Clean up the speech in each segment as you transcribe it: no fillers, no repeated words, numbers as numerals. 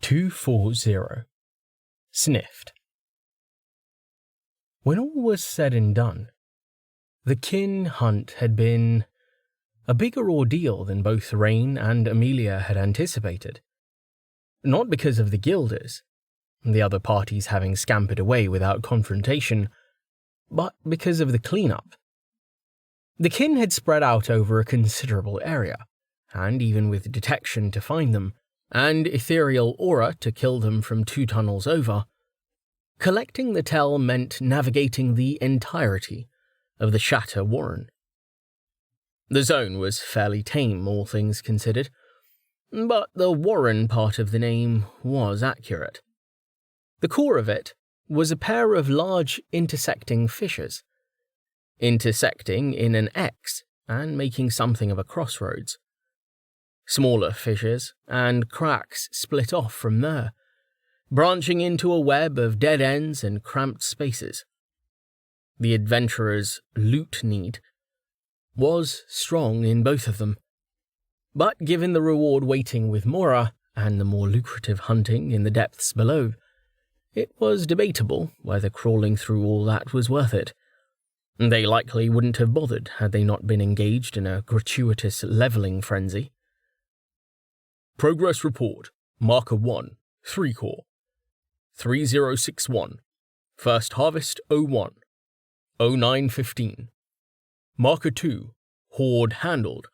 240. Sniffed. When all was said and done, the kin hunt had been a bigger ordeal than both Rain and Amelia had anticipated. Not because of the guilders, the other parties having scampered away without confrontation, but because of the cleanup. The kin had spread out over a considerable area, and even with detection to find them, and ethereal aura to kill them from 2 tunnels over, collecting the tell meant navigating the entirety of the Shatter Warren. The zone was fairly tame, all things considered, but the Warren part of the name was accurate. The core of it was a pair of large intersecting fissures, intersecting in an X and making something of a crossroads. Smaller fissures and cracks split off from there, branching into a web of dead ends and cramped spaces. The adventurer's loot need was strong in both of them, but given the reward waiting with Mora and the more lucrative hunting in the depths below, it was debatable whether crawling through all that was worth it. They likely wouldn't have bothered had they not been engaged in a gratuitous leveling frenzy. Progress report. Marker 1, 3 core. 3061. First harvest 01. 0915. Marker 2, Horde handled.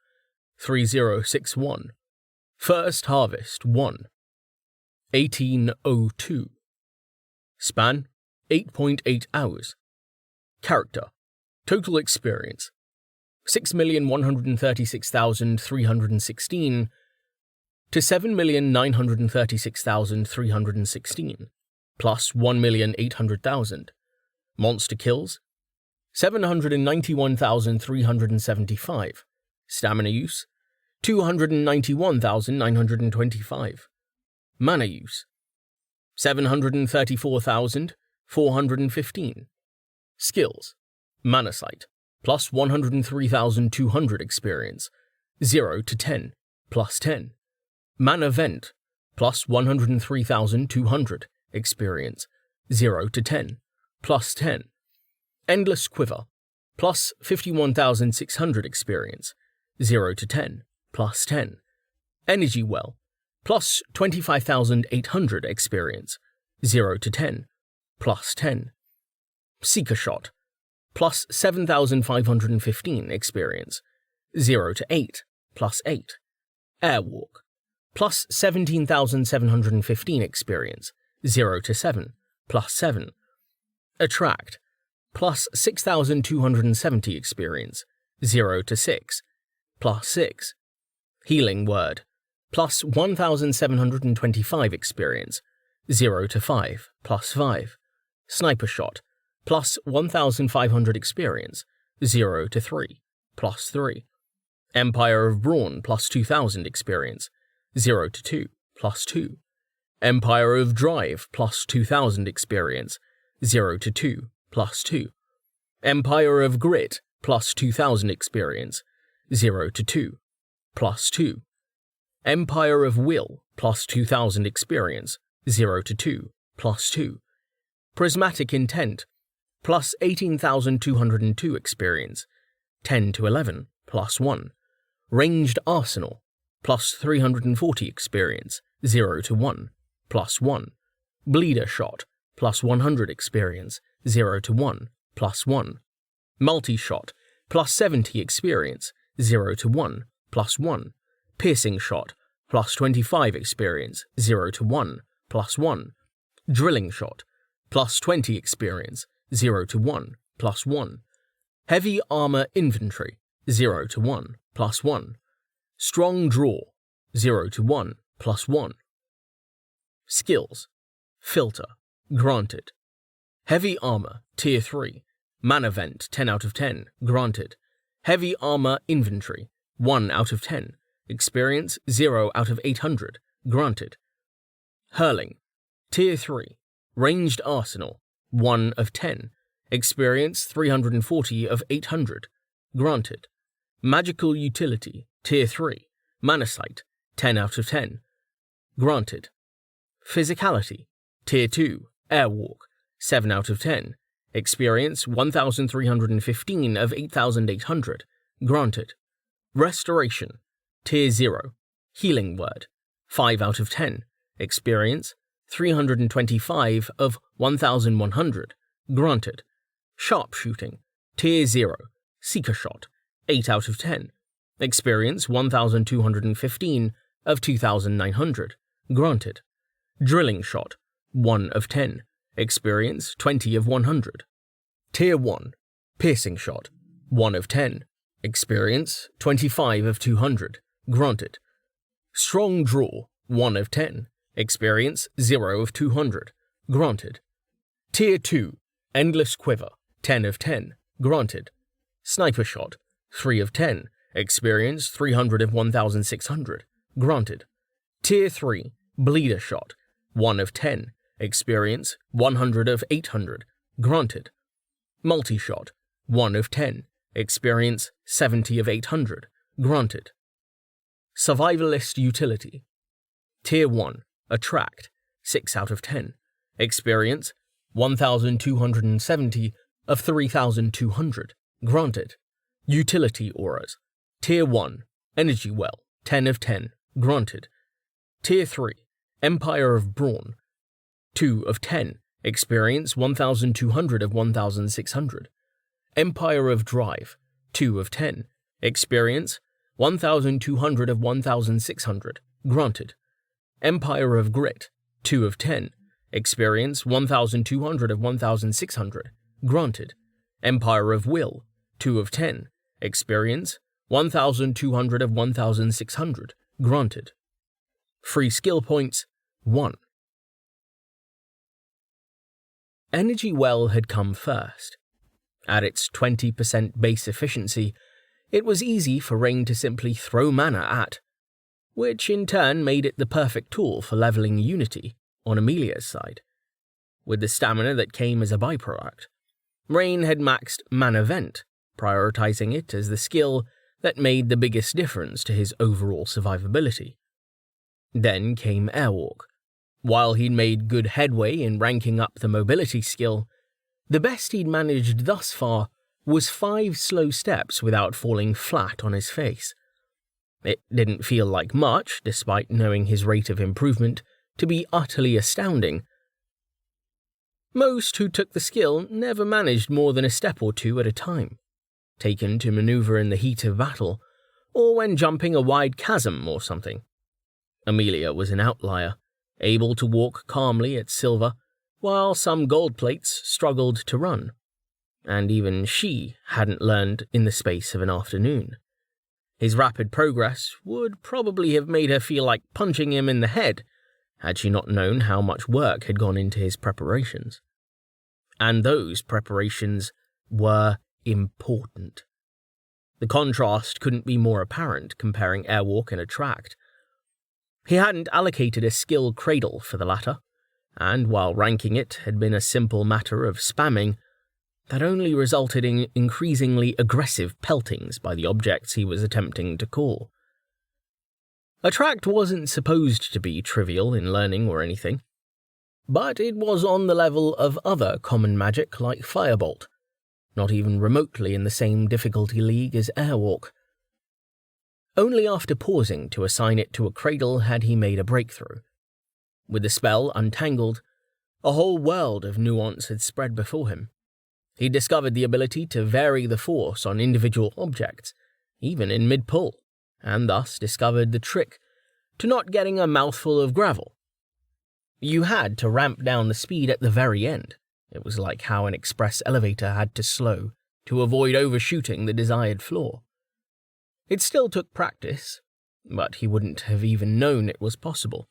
3061. First harvest 1. 1802. Span 8.8 hours. Character. Total experience 6,136,316 to 7,936,316, plus 1,800,000. Monster kills 791,375. Stamina use 291,925. Mana use 734,415. Skills. Mana Sight, plus 103,200 experience, 0 to 10, plus 10. Mana Vent, plus 103,200 experience, 0 to 10, plus 10. Endless Quiver, plus 51,600 experience, 0 to 10, plus 10. Energy Well, plus 25,800 experience, 0 to 10, plus 10. Seeker Shot, plus 7,515 experience, 0 to 8, plus 8. Airwalk, plus 17,715 experience, 0 to 7, plus 7. Attract, plus 6,270 experience, 0 to 6, plus 6. Healing Word, plus 1,725 experience, 0 to 5, plus 5. Sniper Shot, plus 1,500 experience, 0 to 3, plus 3. Empire of Brawn, plus 2,000 experience, 0 to 2, plus 2. Empire of Drive, plus 2,000 experience, 0 to 2, plus 2. Empire of Grit, plus 2,000 experience, 0 to 2, plus 2. Empire of Will, plus 2,000 experience, 0 to 2, plus 2. Prismatic Intent, plus 18,202 experience, 10 to 11, plus 1. Ranged Arsenal, plus 340 experience, 0 to 1, plus 1. Bleeder Shot, plus 100 experience, 0 to 1, plus 1. Multi-Shot, plus 70 experience, 0 to 1, plus 1. Piercing Shot, plus 25 experience, 0 to 1, plus 1. Drilling Shot, plus 20 experience, 0 to 1, plus 1. Heavy Armor Inventory, 0 to 1, plus 1. Strong Draw, 0 to 1, plus 1. Skills. Filter, granted. Heavy Armor, Tier 3. Mana Vent, 10 out of 10, granted. Heavy Armor Inventory, 1 out of 10. Experience, 0 out of 800, granted. Hurling, Tier 3. Ranged Arsenal, 1 of 10. Experience, 340 of 800, granted. Magical Utility, Tier 3. Mana Sight, 10 out of 10, granted. Physicality, Tier 2, Airwalk, 7 out of 10. Experience 1,315 of 8,800. Granted. Restoration, Tier 0, Healing Word, 5 out of 10. Experience 325 of 1,100. Granted. Sharpshooting, Tier 0, Seeker Shot, 8 out of 10. Experience 1,215 of 2,900. Granted. Drilling Shot, 1 of 10. Experience 20 of 100. Tier 1, Piercing Shot, 1 of 10. Experience 25 of 200. Granted. Strong Draw, 1 of 10. Experience 0 of 200. Granted. Tier 2, Endless Quiver, 10 of 10. Granted. Sniper Shot, 3 of 10. Experience 300 of 1,600. Granted. Tier 3, Bleeder Shot, 1 of 10. Experience 100 of 800. Granted. Multi-Shot, 1 of 10. Experience 70 of 800. Granted. Survivalist Utility. Tier 1, Attract, 6 out of 10. Experience 1,270 of 3,200. Granted. Utility Auras. Tier 1, Energy Well, 10 of 10. Granted. Tier 3, Empire of Brawn, 2 of 10. Experience 1,200 of 1,600. Empire of Drive, 2 of 10. Experience 1,200 of 1,600. Granted. Empire of Grit, 2 of 10. Experience 1,200 of 1,600. Granted. Empire of Will, 2 of 10. Experience 1,200 of 1,600. Granted. Free skill points, 1. Energy Well had come first. At its 20% base efficiency, it was easy for Rain to simply throw mana at, which in turn made it the perfect tool for leveling Unity on Amelia's side. With the stamina that came as a byproduct, Rain had maxed Mana Vent, prioritizing it as the skill that made the biggest difference to his overall survivability. Then came Airwalk. While he'd made good headway in ranking up the mobility skill, the best he'd managed thus far was 5 slow steps without falling flat on his face. It didn't feel like much, despite knowing his rate of improvement to be utterly astounding. Most who took the skill never managed more than a step or two at a time, taken to maneuver in the heat of battle, or when jumping a wide chasm or something. Amelia was an outlier, able to walk calmly at silver, while some gold plates struggled to run, and even she hadn't learned in the space of an afternoon. His rapid progress would probably have made her feel like punching him in the head, had she not known how much work had gone into his preparations. And those preparations were important. The contrast couldn't be more apparent comparing Airwalk and Attract. He hadn't allocated a skill cradle for the latter, and while ranking it had been a simple matter of spamming, that only resulted in increasingly aggressive peltings by the objects he was attempting to call. Attract wasn't supposed to be trivial in learning or anything, but it was on the level of other common magic like Firebolt, not even remotely in the same difficulty league as Airwalk. Only after pausing to assign it to a cradle had he made a breakthrough. With the spell untangled, a whole world of nuance had spread before him. He discovered the ability to vary the force on individual objects, even in mid-pull, and thus discovered the trick to not getting a mouthful of gravel. You had to ramp down the speed at the very end. It was like how an express elevator had to slow to avoid overshooting the desired floor. It still took practice, but he wouldn't have even known it was possible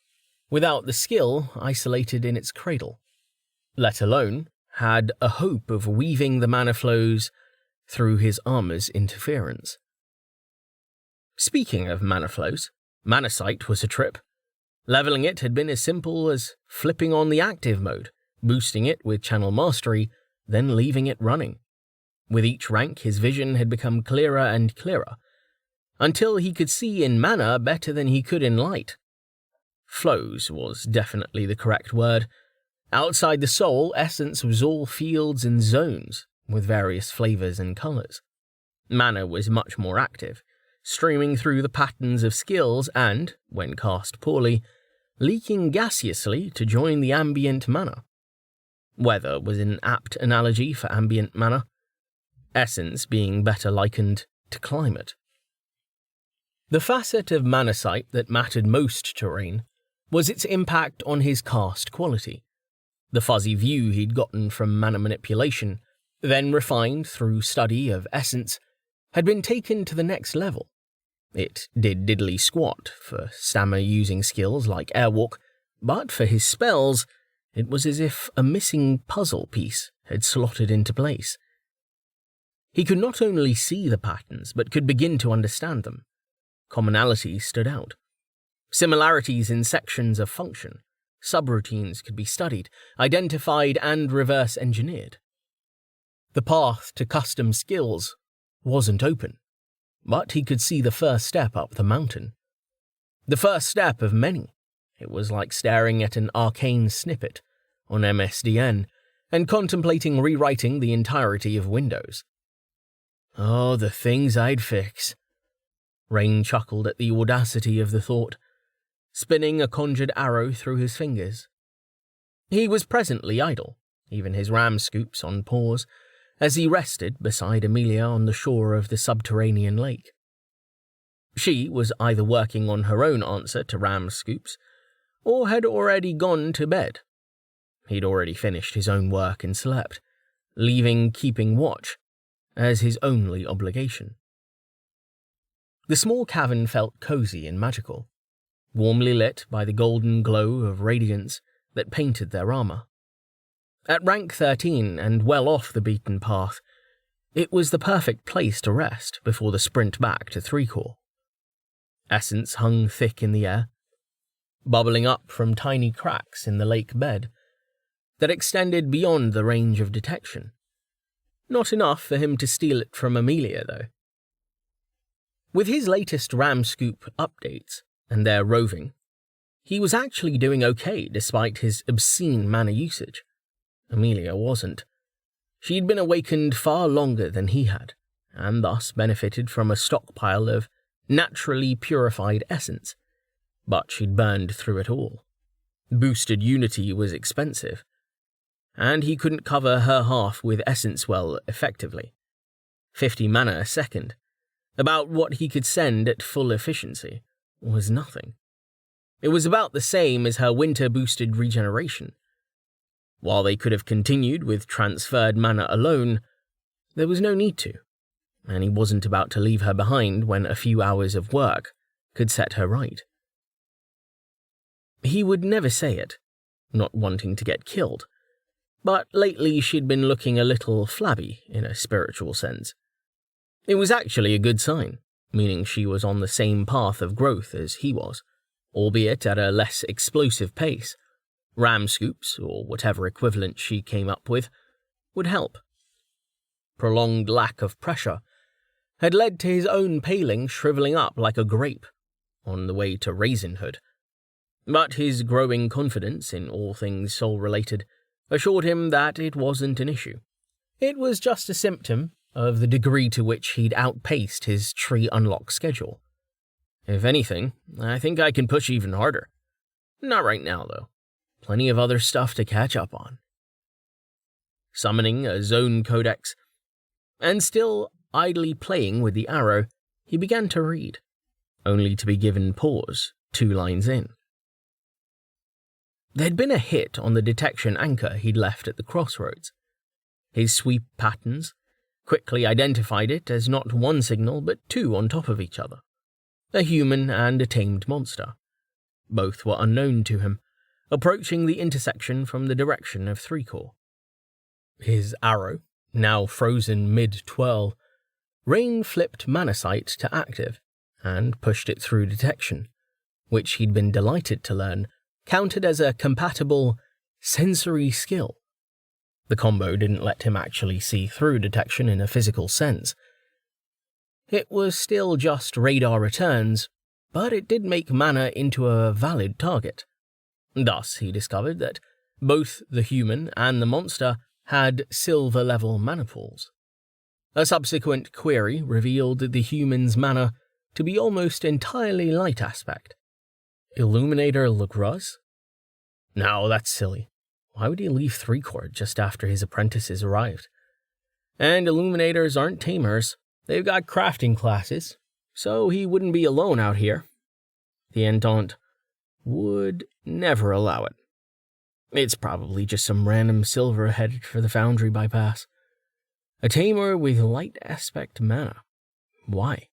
without the skill isolated in its cradle, let alone had a hope of weaving the mana flows through his armor's interference. Speaking of mana flows, Mana Sight was a trip. Leveling it had been as simple as flipping on the active mode, boosting it with Channel Mastery, then leaving it running. With each rank, his vision had become clearer and clearer, until he could see in mana better than he could in light. Flows was definitely the correct word. Outside the soul, essence was all fields and zones, with various flavours and colours. Mana was much more active, streaming through the patterns of skills and, when cast poorly, leaking gaseously to join the ambient mana. Weather was an apt analogy for ambient mana, essence being better likened to climate. The facet of mana sight that mattered most to Rain was its impact on his cast quality. The fuzzy view he'd gotten from mana manipulation, then refined through study of essence, had been taken to the next level. It did diddly squat for stamina-using skills like Airwalk, but for his spells, it was as if a missing puzzle piece had slotted into place. He could not only see the patterns, but could begin to understand them. Commonalities stood out. Similarities in sections of function, subroutines could be studied, identified, and reverse-engineered. The path to custom skills wasn't open, but he could see the first step up the mountain. The first step of many. It was like staring at an arcane snippet on MSDN and contemplating rewriting the entirety of Windows. Oh, the things I'd fix. Rain chuckled at the audacity of the thought, spinning a conjured arrow through his fingers. He was presently idle, even his ram scoops on pause, as he rested beside Amelia on the shore of the subterranean lake. She was either working on her own answer to ram scoops, or had already gone to bed. He'd already finished his own work and slept, leaving keeping watch as his only obligation. The small cavern felt cozy and magical, warmly lit by the golden glow of radiance that painted their armour. At rank 13 and well off the beaten path, it was the perfect place to rest before the sprint back to 3-core. Essence hung thick in the air, bubbling up from tiny cracks in the lake bed that extended beyond the range of detection. Not enough for him to steal it from Amelia, though. With his latest ram scoop updates and their roving, he was actually doing okay despite his obscene mana usage. Amelia wasn't. She'd been awakened far longer than he had, and thus benefited from a stockpile of naturally purified essence, but she'd burned through it all. Boosted Unity was expensive, and he couldn't cover her half with essence well effectively. 50 mana a second, about what he could send at full efficiency, was nothing. It was about the same as her winter-boosted regeneration. While they could have continued with transferred mana alone, there was no need to, and he wasn't about to leave her behind when a few hours of work could set her right. He would never say it, not wanting to get killed, but lately she'd been looking a little flabby in a spiritual sense. It was actually a good sign, meaning she was on the same path of growth as he was, albeit at a less explosive pace. Ram scoops, or whatever equivalent she came up with, would help. Prolonged lack of pressure had led to his own paling shriveling up like a grape on the way to raisinhood, but his growing confidence in all things soul-related assured him that it wasn't an issue. It was just a symptom of the degree to which he'd outpaced his tree unlock schedule. If anything, I think I can push even harder. Not right now, though. Plenty of other stuff to catch up on. Summoning a zone codex, and still idly playing with the arrow, he began to read, only to be given pause 2 lines in. There'd been a hit on the detection anchor he'd left at the crossroads. His sweep patterns quickly identified it as not one signal but 2 on top of each other, a human and a tamed monster. Both were unknown to him, approaching the intersection from the direction of 3-core. His arrow, now frozen mid-twirl, Rain flipped mana sight to active and pushed it through detection, which he'd been delighted to learn counted as a compatible sensory skill. The combo didn't let him actually see through detection in a physical sense. It was still just radar returns, but it did make mana into a valid target. Thus, he discovered that both the human and the monster had silver-level mana pools. A subsequent query revealed the human's mana to be almost entirely light aspect. Illuminator Legros? No, that's silly. Why would he leave 3-Chord just after his apprentices arrived? And Illuminators aren't tamers. They've got crafting classes, so he wouldn't be alone out here. The Entente would never allow it. It's probably just some random silver headed for the Foundry bypass. A tamer with light aspect mana. Why?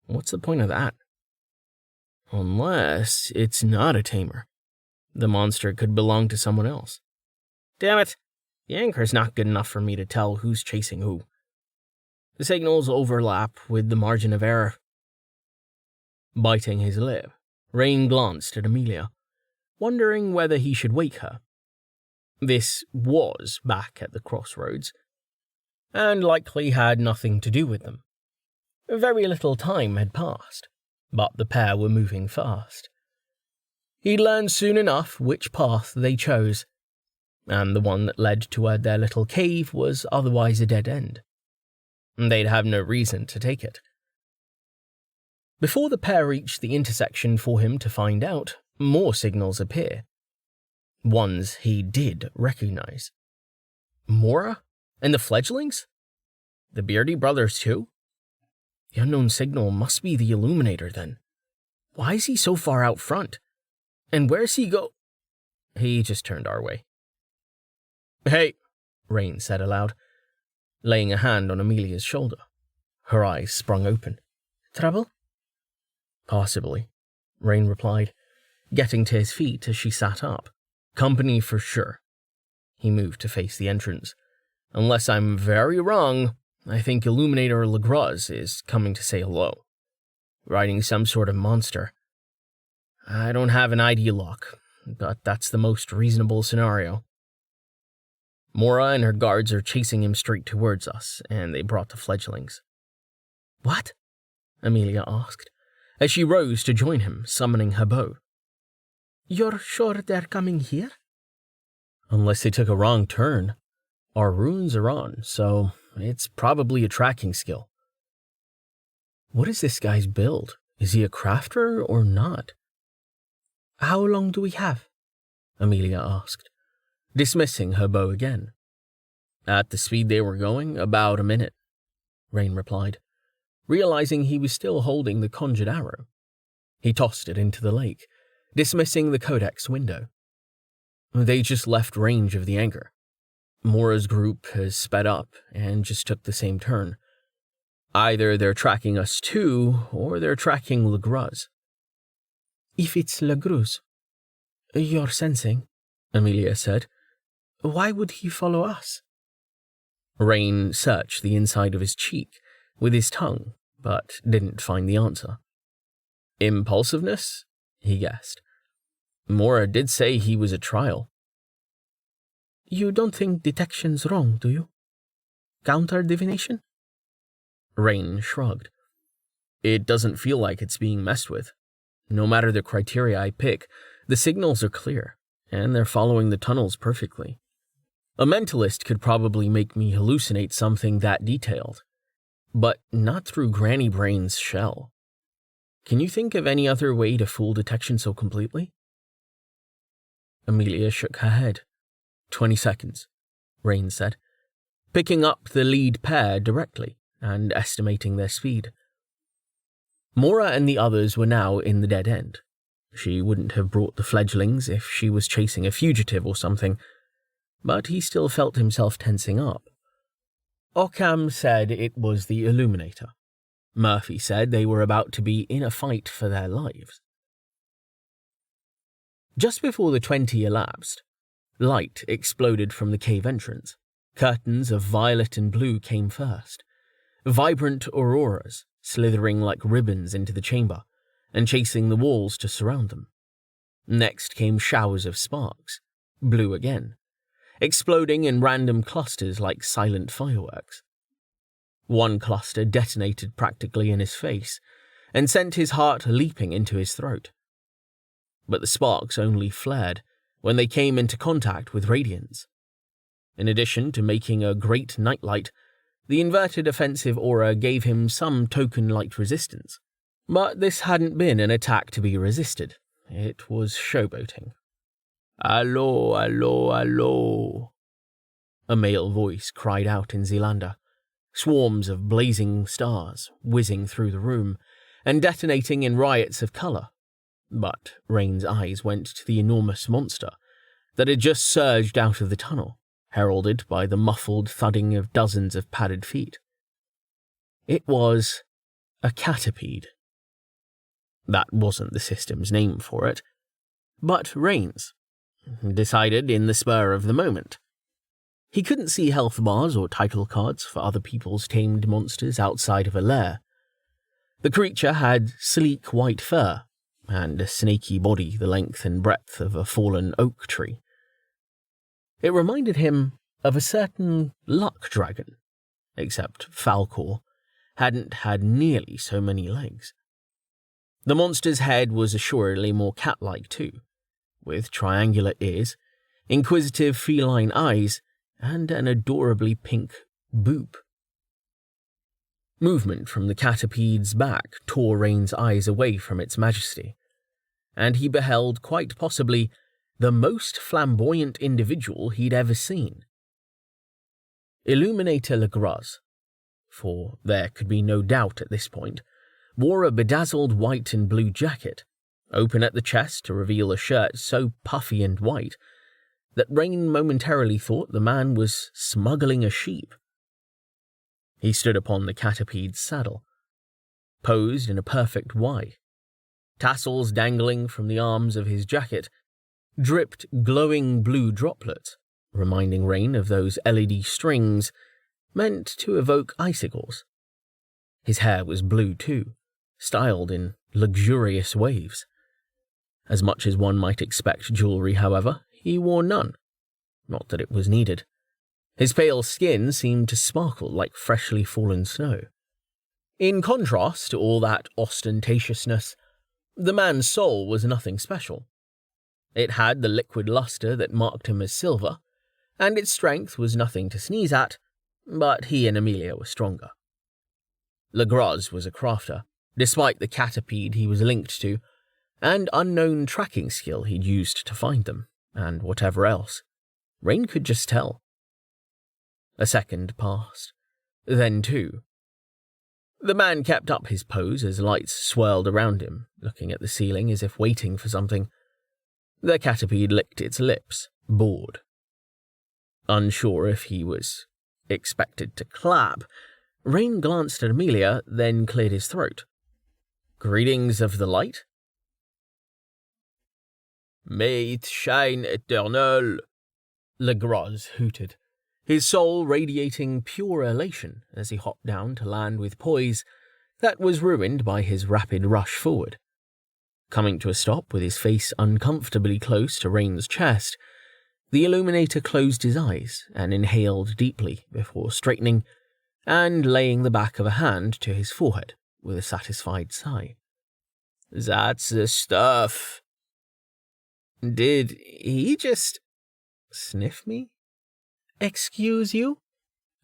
What's the point of that? Unless it's not a tamer. The monster could belong to someone else. Damn it! The anchor's not good enough for me to tell who's chasing who. The signals overlap with the margin of error. Biting his lip, Rain glanced at Amelia, wondering whether he should wake her. This was back at the crossroads, and likely had nothing to do with them. Very little time had passed, but the pair were moving fast. He'd learn soon enough which path they chose, and the one that led toward their little cave was otherwise a dead end. They'd have no reason to take it. Before the pair reached the intersection for him to find out, more signals appear. Ones he did recognize. Mora? And the fledglings? The Beardy brothers too? The unknown signal must be the Illuminator then. Why is he so far out front? And where's he go? He just turned our way. Hey, Rain said aloud, laying a hand on Amelia's shoulder. Her eyes sprung open. Trouble? Possibly, Rain replied, getting to his feet as she sat up. Company for sure. He moved to face the entrance. Unless I'm very wrong, I think Illuminator Legros is coming to say hello. Riding some sort of monster. I don't have an ID lock, but that's the most reasonable scenario. Mora and her guards are chasing him straight towards us, and they brought the fledglings. What? Amelia asked, as she rose to join him, summoning her bow. You're sure they're coming here? Unless they took a wrong turn. Our runes are on, so it's probably a tracking skill. What is this guy's build? Is he a crafter or not? How long do we have? Amelia asked, dismissing her bow again. At the speed they were going, about a minute, Rain replied, realizing he was still holding the conjured arrow. He tossed it into the lake, dismissing the codex window. They just left range of the anchor. Mora's group has sped up and just took the same turn. Either they're tracking us too, or they're tracking Legros. If it's Legros, you're sensing, Amelia said, why would he follow us? Rain searched the inside of his cheek with his tongue, but didn't find the answer. Impulsiveness? He guessed. Mora did say he was a trial. You don't think detection's wrong, do you? Counter-divination? Rain shrugged. It doesn't feel like it's being messed with. No matter the criteria I pick, the signals are clear, and they're following the tunnels perfectly. A mentalist could probably make me hallucinate something that detailed, but not through Granny Brain's shell. Can you think of any other way to fool detection so completely? Amelia shook her head. 20 seconds, Rain said, picking up the lead pair directly and estimating their speed. Mora and the others were now in the dead end. She wouldn't have brought the fledglings if she was chasing a fugitive or something, but he still felt himself tensing up. Occam said it was the Illuminator. Murphy said they were about to be in a fight for their lives. Just before the 20 elapsed, light exploded from the cave entrance. Curtains of violet and blue came first. Vibrant auroras, slithering like ribbons into the chamber, and chasing the walls to surround them. Next came showers of sparks, blue again, exploding in random clusters like silent fireworks. One cluster detonated practically in his face, and sent his heart leaping into his throat. But the sparks only flared when they came into contact with radiance. In addition to making a great nightlight, the inverted offensive aura gave him some token light resistance. But this hadn't been an attack to be resisted. It was showboating. "Allo, allo, allo," a male voice cried out in Zealander, swarms of blazing stars whizzing through the room and detonating in riots of colour. But Rain's eyes went to the enormous monster that had just surged out of the tunnel, heralded by the muffled thudding of dozens of padded feet. It was a catapede. That wasn't the system's name for it, but Rain's, decided in the spur of the moment. He couldn't see health bars or title cards for other people's tamed monsters outside of a lair. The creature had sleek white fur and a snaky body the length and breadth of a fallen oak tree. It reminded him of a certain luck dragon, except Falcor hadn't had nearly so many legs. The monster's head was assuredly more cat-like too, with triangular ears, inquisitive feline eyes, and an adorably pink boob. Movement from the catapede's back tore Rain's eyes away from its majesty, and he beheld quite possibly the most flamboyant individual he'd ever seen. Illuminator Legras, for there could be no doubt at this point, wore a bedazzled white and blue jacket, open at the chest to reveal a shirt so puffy and white that Rain momentarily thought the man was smuggling a sheep. He stood upon the catapede's saddle, posed in a perfect Y. Tassels dangling from the arms of his jacket dripped glowing blue droplets, reminding Rain of those LED strings meant to evoke icicles. His hair was blue too, styled in luxurious waves. As much as one might expect jewellery, however, he wore none. Not that it was needed. His pale skin seemed to sparkle like freshly fallen snow. In contrast to all that ostentatiousness, the man's soul was nothing special. It had the liquid lustre that marked him as silver, and its strength was nothing to sneeze at, but he and Amelia were stronger. Legras was a crafter, despite the catapede he was linked to, and unknown tracking skill he'd used to find them, and whatever else. Rain could just tell. A second passed, then two. The man kept up his pose as lights swirled around him, looking at the ceiling as if waiting for something. The catapede licked its lips, bored. Unsure if he was expected to clap, Rain glanced at Amelia, then cleared his throat. "Greetings of the light?" "May it shine eternal," Legras hooted, his soul radiating pure elation as he hopped down to land with poise that was ruined by his rapid rush forward. Coming to a stop with his face uncomfortably close to Rain's chest, the Illuminator closed his eyes and inhaled deeply before straightening and laying the back of a hand to his forehead with a satisfied sigh. "That's the stuff." "Did he just sniff me?" "Excuse you?"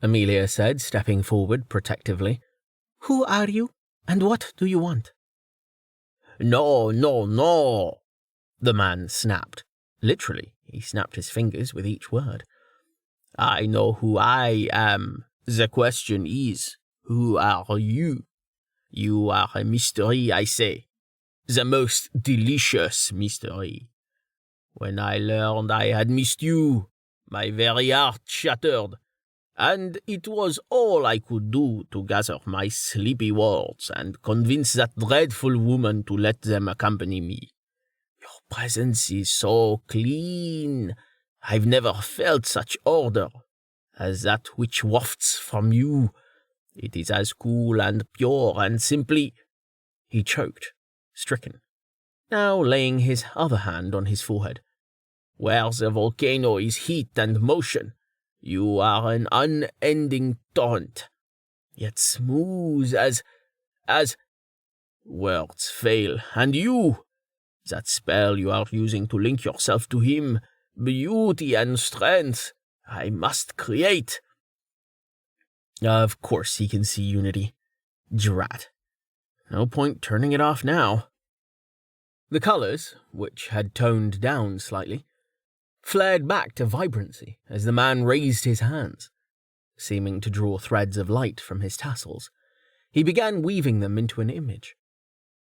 Amelia said, stepping forward protectively. "Who are you, and what do you want?" "No, no, no," the man snapped. Literally, he snapped his fingers with each word. "I know who I am. The question is, who are you? You are a mystery, I say. The most delicious mystery. When I learned I had missed you, my very heart shattered, and it was all I could do to gather my sleepy words and convince that dreadful woman to let them accompany me. Your presence is so clean. I've never felt such order as that which wafts from you. It is as cool and pure and simply—" He choked, stricken, now laying his other hand on his forehead. "Where the volcano is heat and motion, you are an unending torrent, yet smooth as... Words fail, and you, that spell you are using to link yourself to him, beauty and strength, I must create. Of course he can see unity. Drat. No point turning it off now. The colours, which had toned down slightly, flared back to vibrancy as the man raised his hands. Seeming to draw threads of light from his tassels, he began weaving them into an image.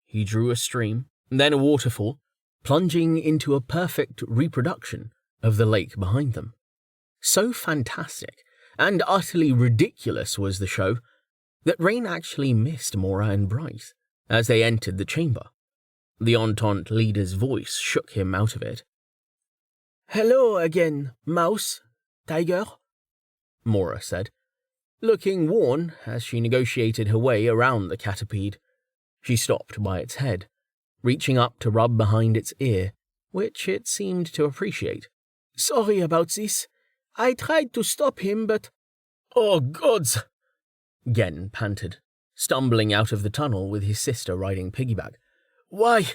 He drew a stream, then a waterfall, plunging into a perfect reproduction of the lake behind them. So fantastic and utterly ridiculous was the show that Rain actually missed Mora and Bryce as they entered the chamber. The Entente leader's voice shook him out of it. "Hello again, Mouse, Tiger," Mora said, looking worn as she negotiated her way around the catapede. She stopped by its head, reaching up to rub behind its ear, which it seemed to appreciate. "Sorry about this. I tried to stop him, but—" "Oh, gods!" Gen panted, stumbling out of the tunnel with his sister riding piggyback. "Why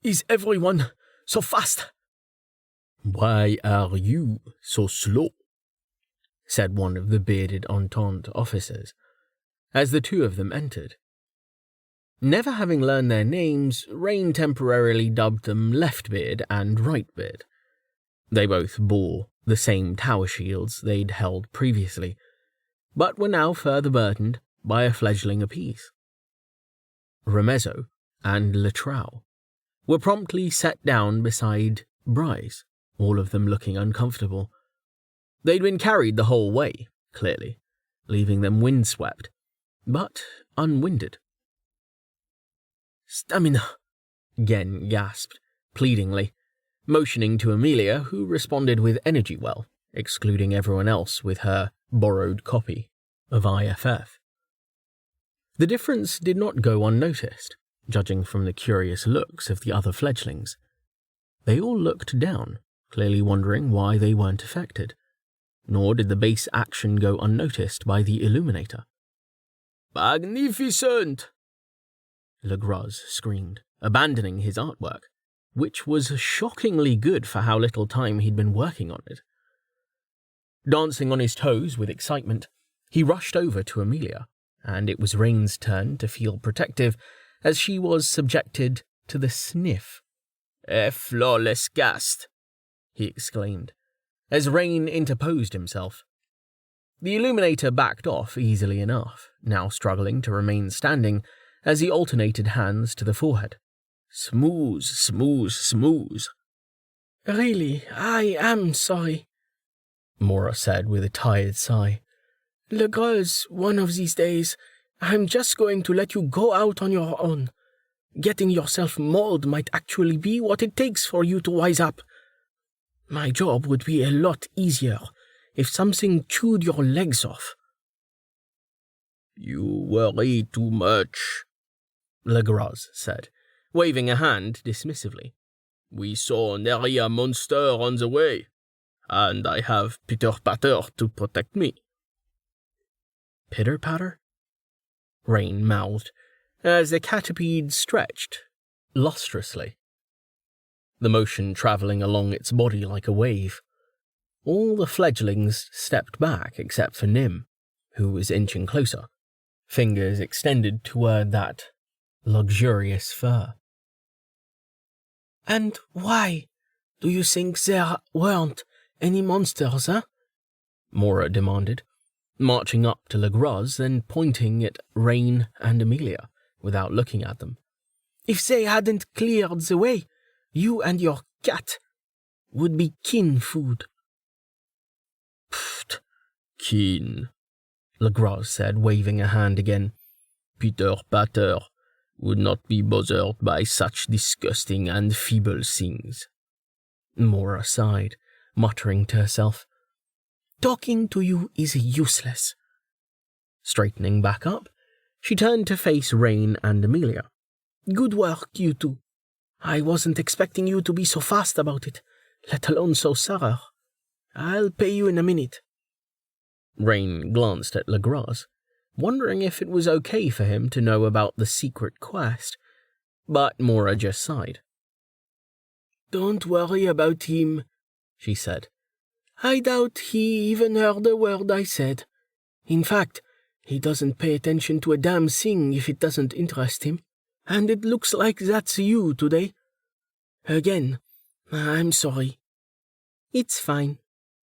is everyone so fast?" "Why are you so slow?" said one of the bearded Entente officers, as the two of them entered. Never having learned their names, Rain temporarily dubbed them Leftbeard and Rightbeard. They both bore the same tower shields they'd held previously, but were now further burdened by a fledgling apiece. Remezo and Latrell were promptly set down beside Bryce, all of them looking uncomfortable. They'd been carried the whole way, clearly, leaving them windswept, but unwinded. "Stamina," Gen gasped, pleadingly, motioning to Amelia, who responded with energy well, excluding everyone else with her borrowed copy of IFF. The difference did not go unnoticed, judging from the curious looks of the other fledglings. They all looked down, clearly wondering why they weren't affected, nor did the base action go unnoticed by the Illuminator. "Magnificent!" Legraz screamed, abandoning his artwork, which was shockingly good for how little time he'd been working on it. Dancing on his toes with excitement, he rushed over to Amelia, and it was Rain's turn to feel protective as she was subjected to the sniff. "A flawless cast," he exclaimed, as Rain interposed himself. The Illuminator backed off easily enough, now struggling to remain standing as he alternated hands to the forehead. "Smooth, smooth, smooth." "Really, I am sorry," Mora said with a tired sigh. "Legraz, one of these days, I'm just going to let you go out on your own. Getting yourself mauled might actually be what it takes for you to wise up. My job would be a lot easier if something chewed your legs off." "You worry too much," Legraz said, waving a hand dismissively. "We saw an area monster on the way, and I have Pitter-Patter to protect me." "Pitter-patter?" Rain mouthed, as the catapede stretched, lustrously, the motion travelling along its body like a wave. All the fledglings stepped back except for Nim, who was inching closer, fingers extended toward that luxurious fur. "And why do you think there weren't any monsters, huh?" Mora demanded, marching up to Legraz and pointing at Rain and Amelia without looking at them. "If they hadn't cleared the way, you and your cat would be kin food." "Pfft, kin," Legraz said, waving a hand again. "Pitter-Patter would not be bothered by such disgusting and feeble things." Mora sighed, muttering to herself. "Talking to you is useless." Straightening back up, she turned to face Rain and Amelia. "Good work, you two. I wasn't expecting you to be so fast about it, let alone so thorough. I'll pay you in a minute." Rain glanced at Legraz, wondering if it was okay for him to know about the secret quest, But Mora just sighed. "Don't worry about him," she said. "I doubt he even heard a word I said. In fact, he doesn't pay attention to a damn thing if it doesn't interest him. And it looks like that's you today. Again, I'm sorry." "It's fine,"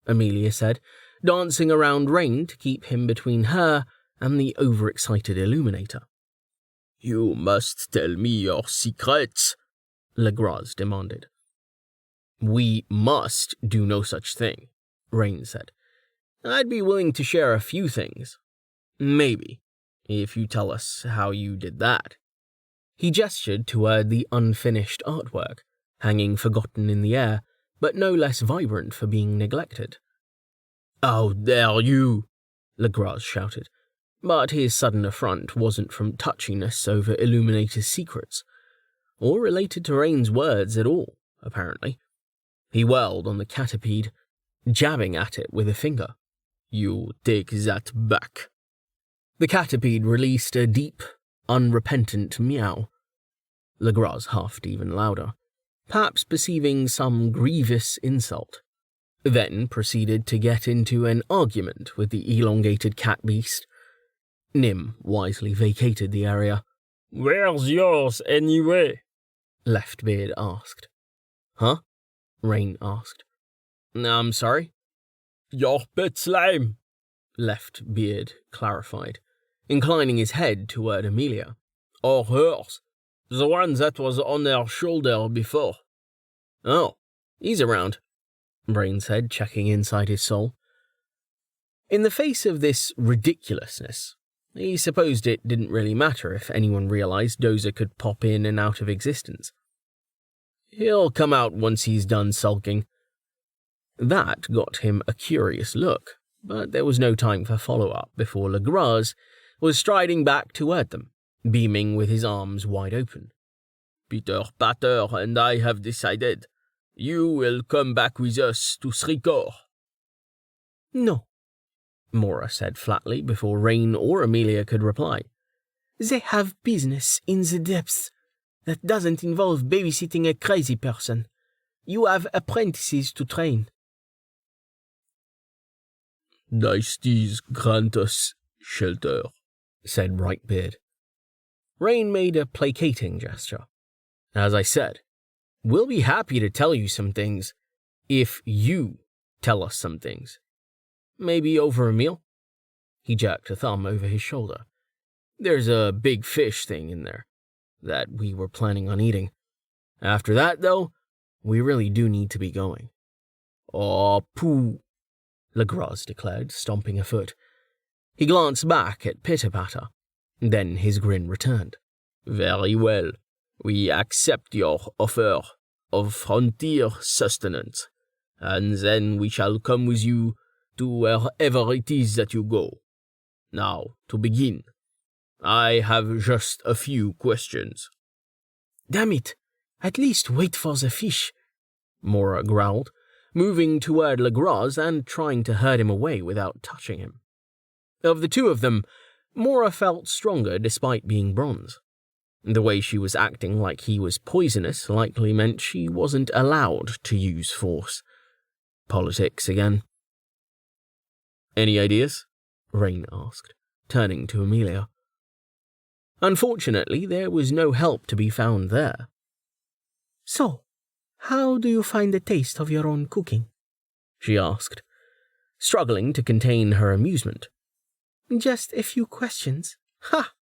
Amelia said, dancing around Rain to keep him between her and the overexcited Illuminator. "You must tell me your secrets," Legraz demanded. "We must do no such thing," Rain said. "I'd be willing to share a few things. Maybe, if you tell us how you did that." He gestured toward the unfinished artwork, hanging forgotten in the air, but no less vibrant for being neglected. "How dare you!" Legraz shouted, but his sudden affront wasn't from touchiness over Illuminator's secrets, or related to Rain's words at all, apparently. He whirled on the catapede, jabbing at it with a finger. "You take that back." The catapede released a deep, unrepentant meow. Legraz huffed even louder, perhaps perceiving some grievous insult, then proceeded to get into an argument with the elongated cat beast. Nim wisely vacated the area. "Where's yours, anyway?" Leftbeard asked. "Huh?" Rain asked. "I'm sorry?" "Your pet slime," Leftbeard clarified, inclining his head toward Amelia. "Or hers. The one that was on her shoulder before." "Oh, he's around," Rain said, checking inside his soul. In the face of this ridiculousness, he supposed it didn't really matter if anyone realized Dozer could pop in and out of existence. He'll come out once he's done sulking. That got him a curious look, but there was no time for follow-up before Legraz was striding back toward them, beaming with his arms wide open. "Peter Patter and I have decided. You will come back with us to Srikor." "No," Mora said flatly before Rain or Amelia could reply. "They have business in the depths. That doesn't involve babysitting a crazy person. You have apprentices to train." "Deities grant us shelter," said Brightbeard. Rain made a placating gesture. "As I said, we'll be happy to tell you some things, if you tell us some things. Maybe over a meal?" He jerked a thumb over his shoulder. "There's a big fish thing in there that we were planning on eating. After that, though, we really do need to be going." "Oh, pooh," Legraz declared, stomping a foot. He glanced back at Pitter-Patter. Then his grin returned. "Very well. We accept your offer of frontier sustenance, and then we shall come with you to wherever it is that you go. Now, to begin, I have just a few questions." "Damn it, at least wait for the fish," Mora growled, moving toward Legraz and trying to herd him away without touching him. Of the two of them, Mora felt stronger despite being bronze. The way she was acting like he was poisonous likely meant she wasn't allowed to use force. Politics again. "Any ideas?" Rain asked, turning to Amelia. Unfortunately, there was no help to be found there. "So, how do you find the taste of your own cooking?" she asked, struggling to contain her amusement. "Just a few questions." "Ha!